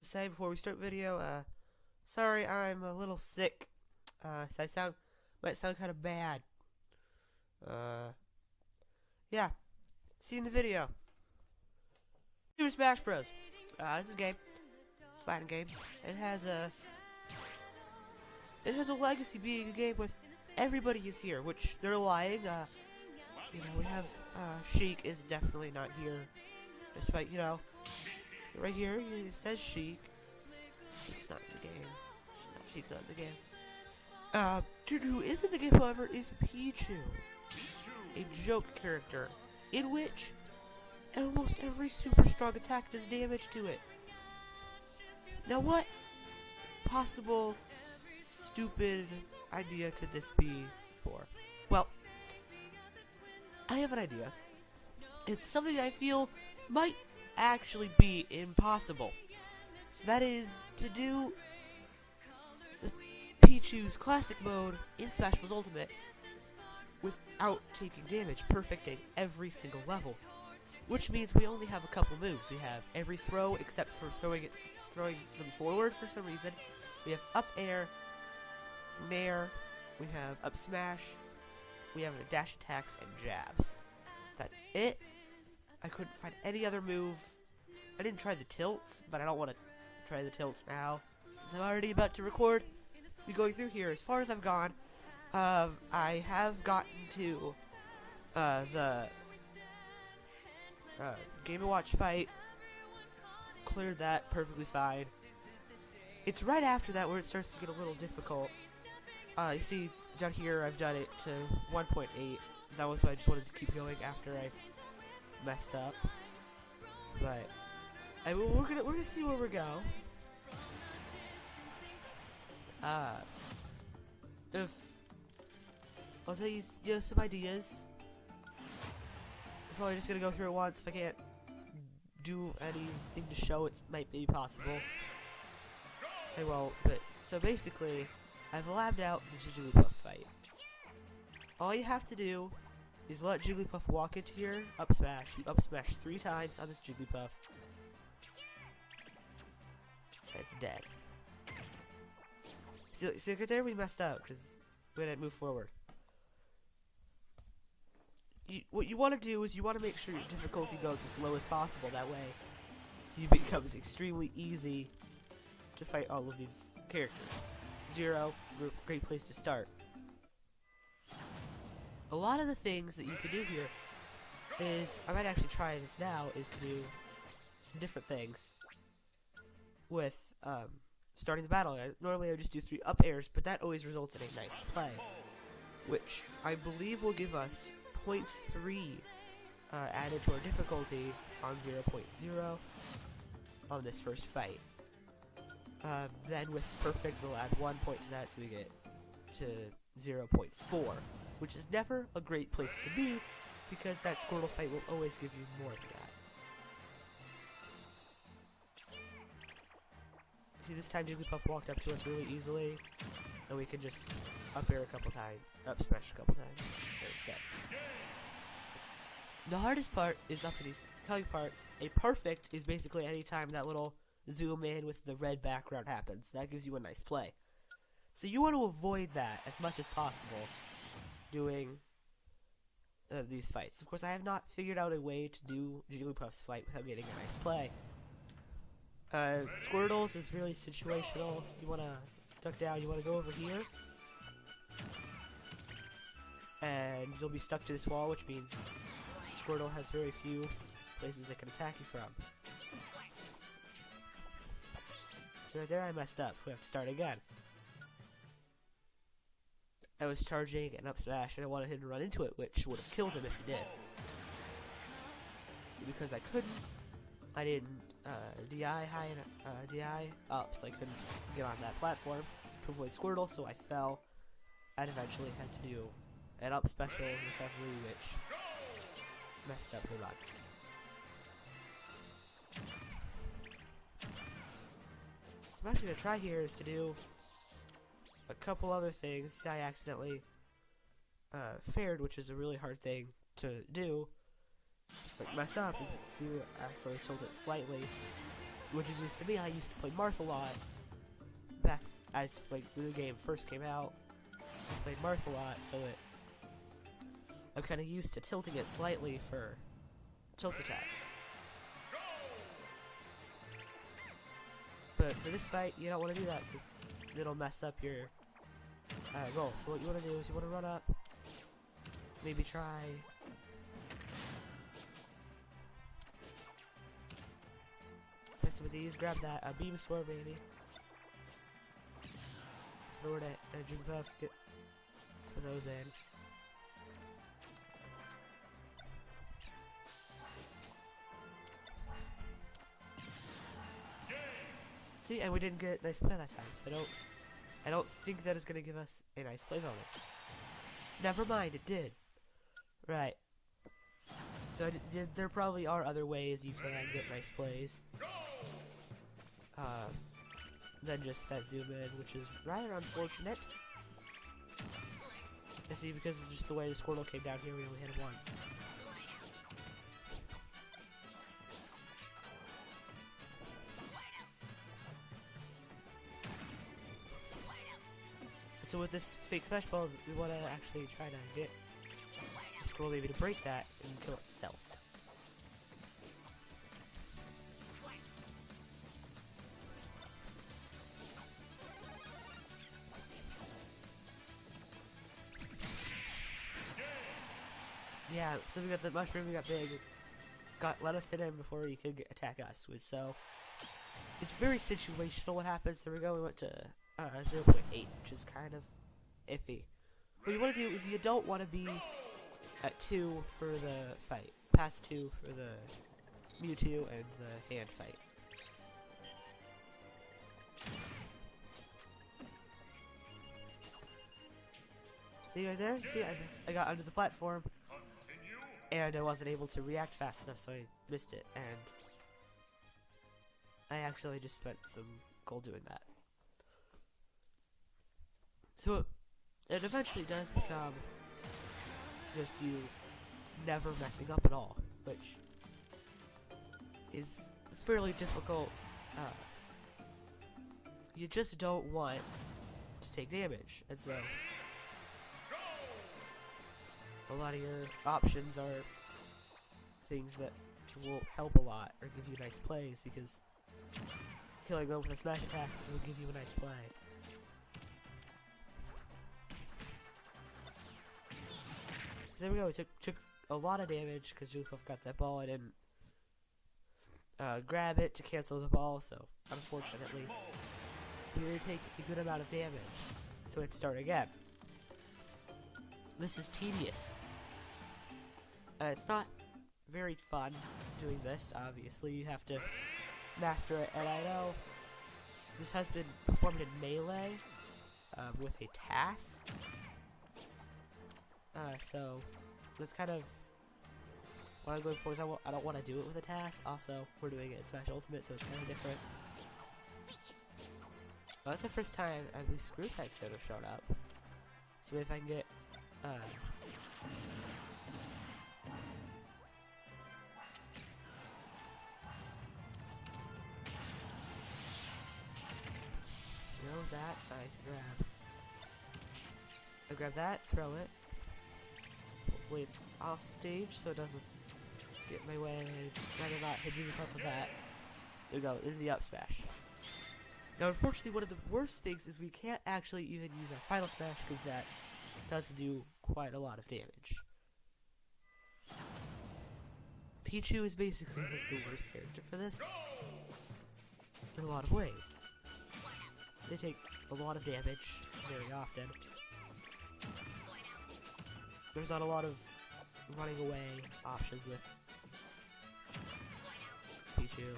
Say before we start video, sorry I'm a little sick. So might sound kind of bad. Uh, yeah. See you in the video. Super Smash Bros. This is a game. It's a fighting game. It has a legacy being a game with everybody is here, which they're lying. We have Sheik is definitely not here, despite right here it says Sheik. Sheik's not in the game. Sheik's not in the game. Dude who is in the game, however, is Pichu, a joke character, in which almost every super strong attack does damage to it. Now what possible stupid idea could this be for? Well, I have an idea. It's something I feel might actually be impossible. That is to do Pichu's classic mode in Smash Bros. Ultimate without taking damage, perfecting every single level. Which means we only have a couple moves. We have every throw except for throwing them forward for some reason. We have up air, nair, we have up smash, we have dash attacks and jabs. That's it. I couldn't find any other move. I didn't try the tilts, but I don't want to try the tilts now, since I'm already about to record. Be going through here as far as I've gone. I have gotten to the Game & Watch fight. Cleared that perfectly fine. It's right after that where it starts to get a little difficult. You see down here I've done it to 1.8. That was why I just wanted to keep going after I messed up. But we're gonna see where we go. If I'll tell you some ideas. I'm probably just gonna go through it once. If I can't do anything to show, it might be possible. I won't. But so basically, I've labbed out the Jigglypuff fight. All you have to do is let Jigglypuff walk into your up smash. You up smash 3 times on this Jigglypuff. It's dead. See, right there we messed up because we didn't move forward. What you want to do is you want to make sure your difficulty goes as low as possible. That way, it becomes extremely easy to fight all of these characters. 0, great place to start. A lot of the things that you can do here is, I might actually try this now, is to do some different things with starting the battle. Normally I would just do 3 up airs, but that always results in a nice play, which I believe will give us 0.3 added to our difficulty on 0.0 on this first fight. Then with perfect, we'll add 1 point to that, so we get to 0.4, which is never a great place to be, because that Squirtle fight will always give you more than that. See, this time Jigglypuff walked up to us really easily, and we could just up air a couple times, up smash a couple times, and it's dead. The hardest part is up in these coming parts. A perfect is basically any time that little zoom in with the red background happens. That gives you a nice play. So you want to avoid that as much as possible doing these fights. Of course, I have not figured out a way to do Jigglypuff's fight without getting a nice play. Squirtles is really situational. You want to duck down, you want to go over here, and you'll be stuck to this wall, which means Squirtle has very few places it can attack you from. So right there I messed up. We have to start again. I was charging an up smash and I wanted him to run into it, which would have killed him if he did. Because I couldn't, I didn't DI high and DI up, so I couldn't get on that platform to avoid Squirtle, so I fell and eventually had to do an up special recovery, which messed up the run. So I'm actually going to try here is to do a couple other things. I accidentally fared, which is a really hard thing to do. Like mess up is if you accidentally tilt it slightly, which is used to me. I used to play Marth a lot back as like when the game first came out. I played Marth a lot, so I'm kind of used to tilting it slightly for tilt attacks. But for this fight, you don't want to do that because it'll mess up your roll. So what you want to do is you want to run up, maybe try. Test it with these. Grab that beam sword, maybe. Throw it at Jigglypuff. Get some of those in. See, and we didn't get a nice play that time, so I don't think that is gonna give us a nice play bonus. Never mind, it did. Right. So there probably are other ways you can get nice plays. Than just that zoom in, which is rather unfortunate. I see, because it's just the way the Squirtle came down here, we only hit it once. So with this fake smash ball, we want to actually try to get the Squirtle maybe to break that and kill itself. Yeah, so we got the mushroom, we got big, let us hit him before he could attack us. So it's very situational what happens. There we go, we went to 0.8, which is kind of iffy. What you want to do is you don't want to be at 2 for the fight, past 2 for the Mewtwo and the hand fight. See right there? See, I got under the platform. And I wasn't able to react fast enough, so I missed it, and I actually just spent some gold doing that. So it eventually does become just you never messing up at all, which is fairly difficult. You just don't want to take damage, and so a lot of your options are things that will help a lot or give you nice plays, because killing them with a smash attack will give you a nice play. So there we go, we took a lot of damage because Jigglypuff got that ball. I didn't grab it to cancel the ball, so unfortunately we did take a good amount of damage. So we had to start again. This is tedious. It's not very fun doing this, obviously. You have to master it, and I know this has been performed in Melee with a TAS. So that's kind of what I'm going for. Is I don't want to do it with a TAS. Also, we're doing it in Smash Ultimate, so it's kind of different. Well, that's the first time at least Screw Text would have shown up. So if I can get that I grab that, throw it. Hopefully it's off stage so it doesn't get in my way. I'd rather not hit Jigglypuff with that. There we go, into the up smash. Now unfortunately one of the worst things is we can't actually even use our final smash because that does do quite a lot of damage. Pichu is basically like the worst character for this in a lot of ways. They take a lot of damage very often. There's not a lot of running away options with Pichu.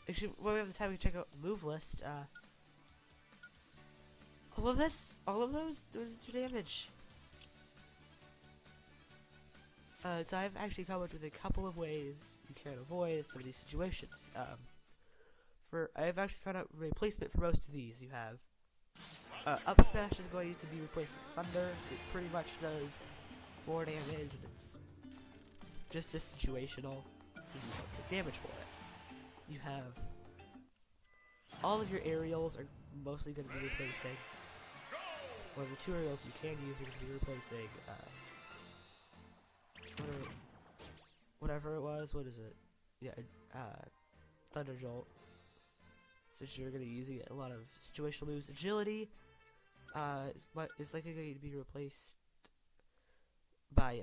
Actually, when we have the time, we can check out the move list. All of this, all of those do damage. So I've actually come up with a couple of ways you can avoid some of these situations. I've actually found out a replacement for most of these. You have Up Smash is going to be replacing Thunder. It pretty much does more damage, and it's just as situational. You don't take damage for it. You have all of your aerials are mostly going to be replacing. Well, the 2 aerials you can use are going to be replacing whatever it was. What is it? Yeah, Thunder Jolt. So you're going to be using a lot of situational moves. Agility is likely going to be replaced by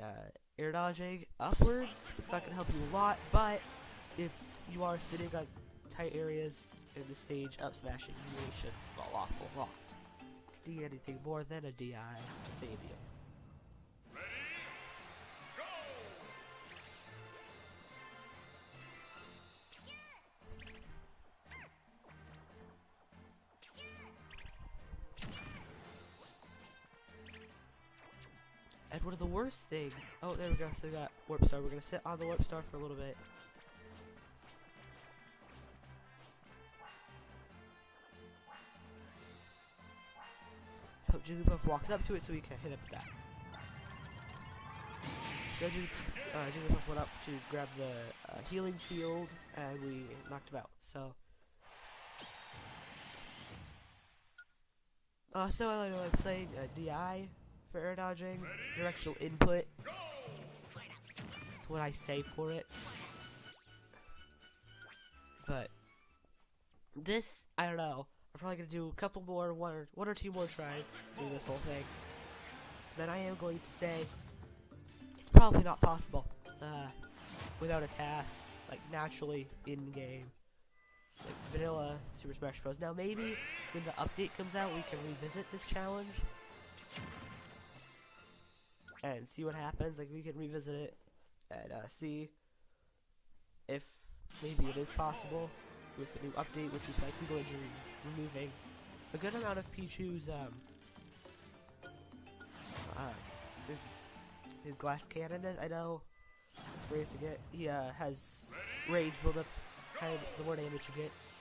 air dodging upwards. It's not going to help you a lot, but if you are sitting on tight areas in the stage, up smashing you really should fall off a lot. To need anything more than a DI to save you. And one of the worst things... Oh, there we go. So we got Warp Star. We're going to sit on the Warp Star for a little bit. Hope Jigglypuff walks up to it so we can hit up that. So Jigglypuff went up to grab the healing field, and we knocked him out. So... so I'm saying DI for air dodging, directional input. That's what I say for it. But this, I don't know. I'm probably gonna do a couple more, one or two more tries through this whole thing. Then I am going to say it's probably not possible without a task, like naturally in game, like vanilla Super Smash Bros. Now maybe when the update comes out, we can revisit this challenge and see what happens. Like, we can revisit it and see if maybe it is possible with the new update, which is likely going to be removing a good amount of Pichu's his glass cannon. I know, phrasing it, he has rage build up. Kind of the more damage he gets,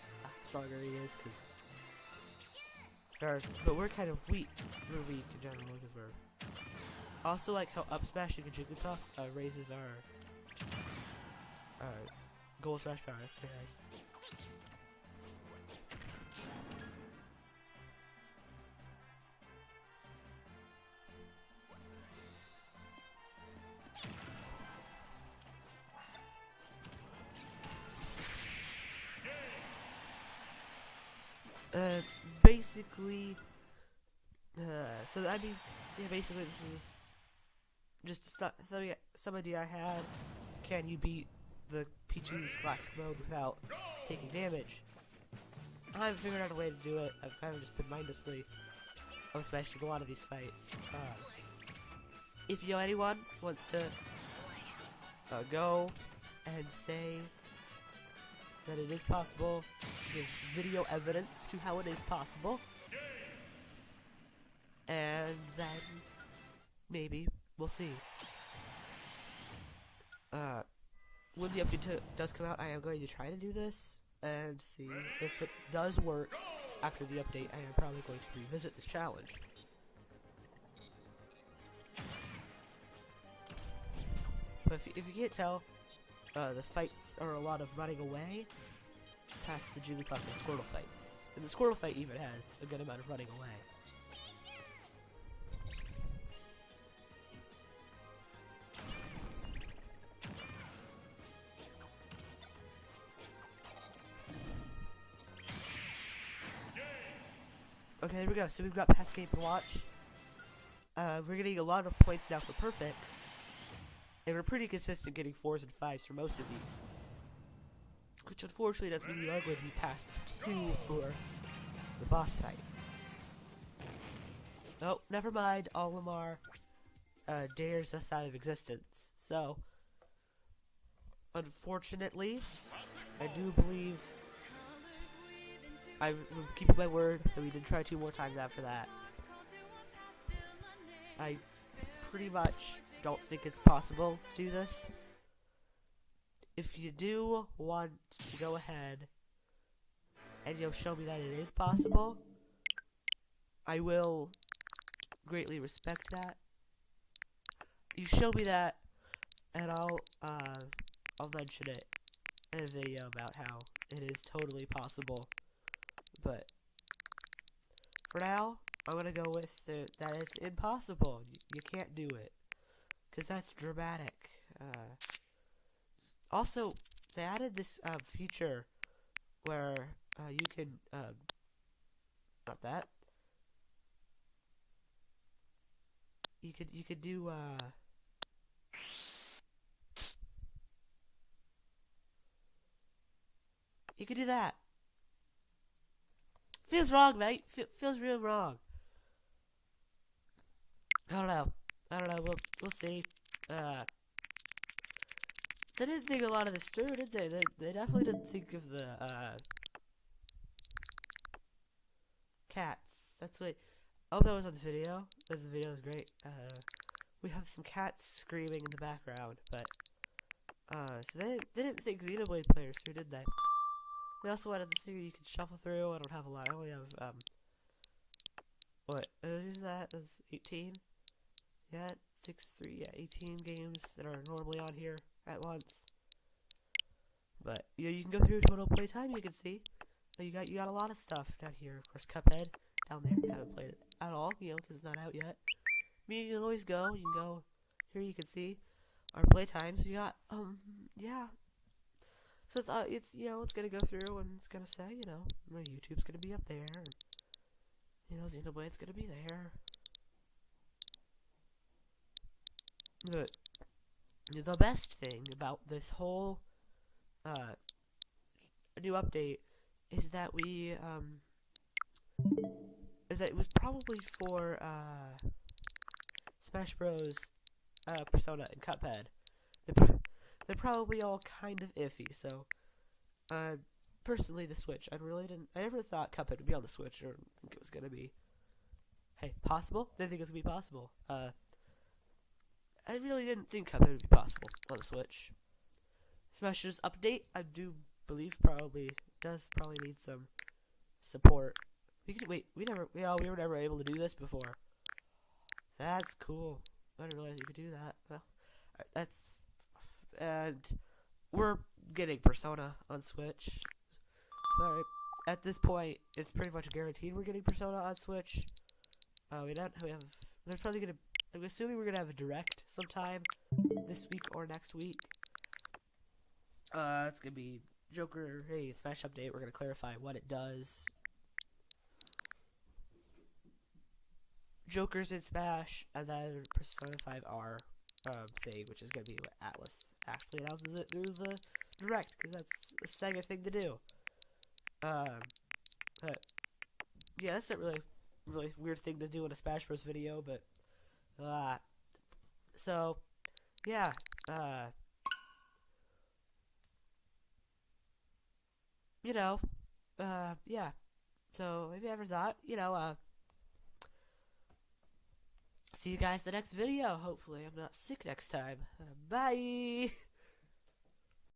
stronger he is. But we're kind of weak. We're weak in general because we're also like how up smashing a Jigglypuff raises our gold smash power. That's pretty nice. Basically, so I mean, yeah, basically this is just some idea I had. Can you beat the Pichu's classic mode without taking damage? I haven't figured out a way to do it. I've kind of just been mindlessly smashing a lot of these fights. If you know anyone wants to go and say that it is possible, give video evidence to how it is possible, and then maybe we'll see. When the update does come out, I am going to try to do this and see if it does work. After the update, I am probably going to revisit this challenge. But if you can't tell, the fights are a lot of running away past the Jigglypuff and Squirtle fights. And the Squirtle fight even has a good amount of running away. Okay, there we go. So we've got past game and watch. We're getting a lot of points now for perfects. And we're pretty consistent getting 4s and 5s for most of these. Which unfortunately does mean we are going to be past 2 for the boss fight. Oh, never mind. Olimar dares us out of existence. So, unfortunately, I do believe I'm keeping my word that we did try 2 more times after that. I pretty much don't think it's possible to do this. If you do want to go ahead and show me that it is possible, I will greatly respect that. You show me that, and I'll mention it in a video about how it is totally possible. But for now, I'm gonna go with that it's impossible. You can't do it, cause that's dramatic. Also, they added this feature where you can not that you could do you could do that. Feels wrong, mate. Feels real wrong. I don't know. We'll see. They didn't think a lot of this through, did they? They definitely didn't think of the cats. That's what. Oh, that was on the video. Because the video is great. We have some cats screaming in the background, but so they didn't think Xenoblade players through, did they? They also wanted to see you can shuffle through. I don't have a lot. I only have what is that? That's 18. Yeah, 6-3. Yeah, 18 games that are normally on here at once. But you can go through total playtime. You can see you got a lot of stuff down here. Of course, Cuphead down there. Haven't played it at all, because it's not out yet. I mean, you can always go. You can go here. You can see our playtime. So you got yeah. So it's it's gonna go through and it's gonna say my YouTube's gonna be up there. And, Xenoblade's gonna be there. The best thing about this whole new update is that it was probably for Smash Bros, Persona, and Cuphead. They're probably all kind of iffy. So, personally, the Switch, I never thought Cuphead would be on the Switch, or think it was gonna be. Hey, possible? Didn't think it was gonna be possible. I really didn't think Cuphead would be possible on the Switch. Smash Bros update, I do believe does need some support. We were never able to do this before. That's cool. I didn't realize you could do that. Well, and we're getting Persona on Switch. Sorry, at this point, it's pretty much guaranteed we're getting Persona on Switch. They're probably gonna. I'm assuming we're gonna have a direct sometime this week or next week. It's gonna be Joker. Hey, Smash update. We're gonna clarify what it does. Joker's in Smash, and then Persona 5R thing, which is gonna be what Atlas actually announces it through the direct, because that's a Sega thing to do. But yeah, that's a really weird thing to do in a Smash Bros video, but so yeah, yeah. So if you ever thought, see you guys in the next video. Hopefully, I'm not sick next time. Bye.